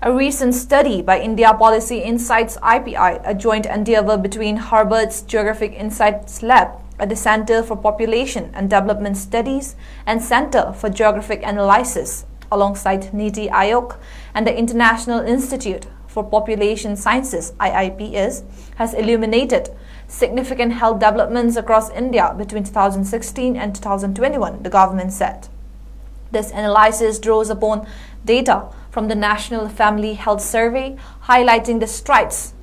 A recent study by India Policy Insights IPI, a joint endeavor between Harvard's Geographic Insights Lab at the Center for Population and Development Studies and Center for Geographic Analysis, alongside NITI Aayog and the International Institute for Population Sciences (IIPS), has illuminated significant health developments across India between 2016 and 2021, the government said. This analysis draws upon data from the National Family Health Survey, highlighting the strides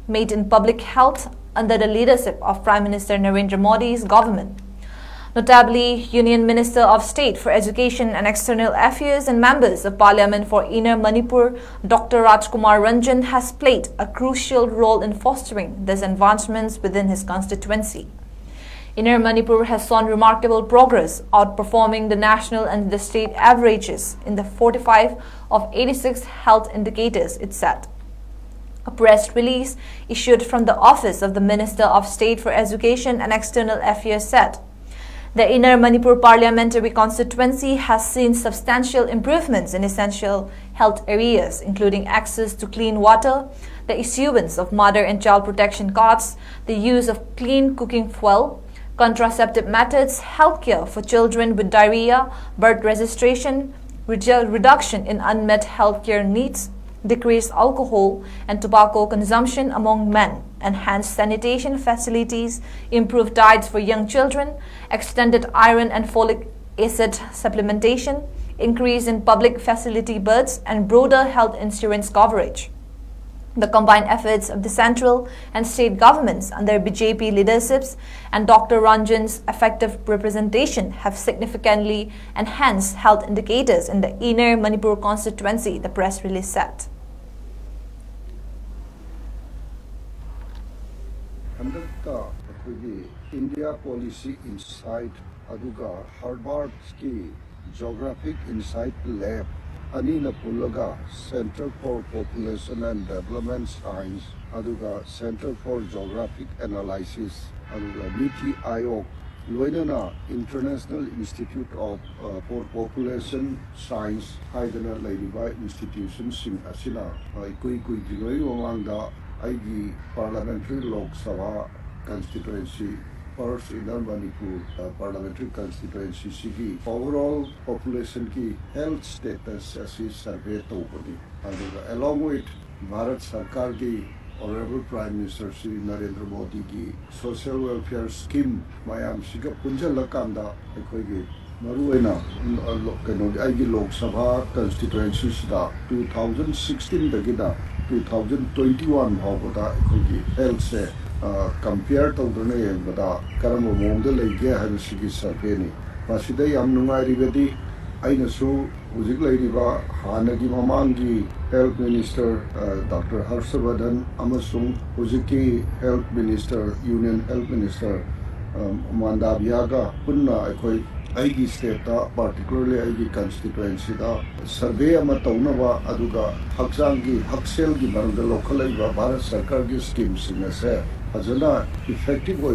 made in public health under the leadership of Prime Minister Narendra Modi's government. Notably, Union Minister of State for Education and External Affairs and members of Parliament for Inner Manipur, Dr. 𝗥𝗥𝗡𝗄𝗏 has played a crucial role in fostering these advancements within his constituency. Inner Manipur has shown remarkable progress, outperforming the national and the state averages in the 45 of 86 health indicators, it said. A press release issued from the office of the Minister of State for Education and External Affairs said, the Inner Manipur parliamentary constituency has seen substantial improvements in essential health areas, including access to clean water, the issuance of mother and child protection cards, the use of clean cooking fuel, contraceptive methods, healthcare for children with diarrhea, birth registration, reduction in unmet healthcare needs, decreased alcohol and tobacco consumption among men, enhanced sanitation facilities, improved diets for young children, extended iron and folic acid supplementation, increase in public facility beds, and broader health insurance coverage. The combined efforts of the central and state governments under BJP leaderships and Dr. Ranjan's effective representation have significantly enhanced health indicators in the Inner Manipur constituency, the press release said. India Policy Insight aduga Harvard's Geographic Insight Lab Anina Pulaga Center for Population and Development Science aduga Center for Geographic Analysis aduga NITI Aayog Loinana International Institute of for Population Science haidana laiba institutions sing asina kui dinoi wangda aigi parliamentary Lok Sabha constituency first Inner Manipur parliamentary constituency sigi overall population ki health status asi survey tobani aduga along with Bharat Sarkar ki Honorable Prime Minister Shri Narendra Modi ki social welfare scheme mayam siga punjalakanda ekhoigi maruena kano aigi Lok Sabha constituency sida 2016 dagida 2021 bhavada ekhoigi health se compare to the Karamo Monda Lake Hansiki Sapeni. Masida Yam Nungari Vedi, Ainasu, Uzik Ladiva, Hanagi Mamangi, Health Minister Dr. 𝗥𝗥𝗡𝗏 Amasung, Uziki Health Minister, Union Health Minister Mandaviaga, Punna, Aigi State, particularly Aigi constituency, survey Amataunava, Aduga, 𝗥𝗥𝗡𝗏 𝗥𝗥𝗡𝗏 Baranga local Bharat Sarkar schemes in a effective way,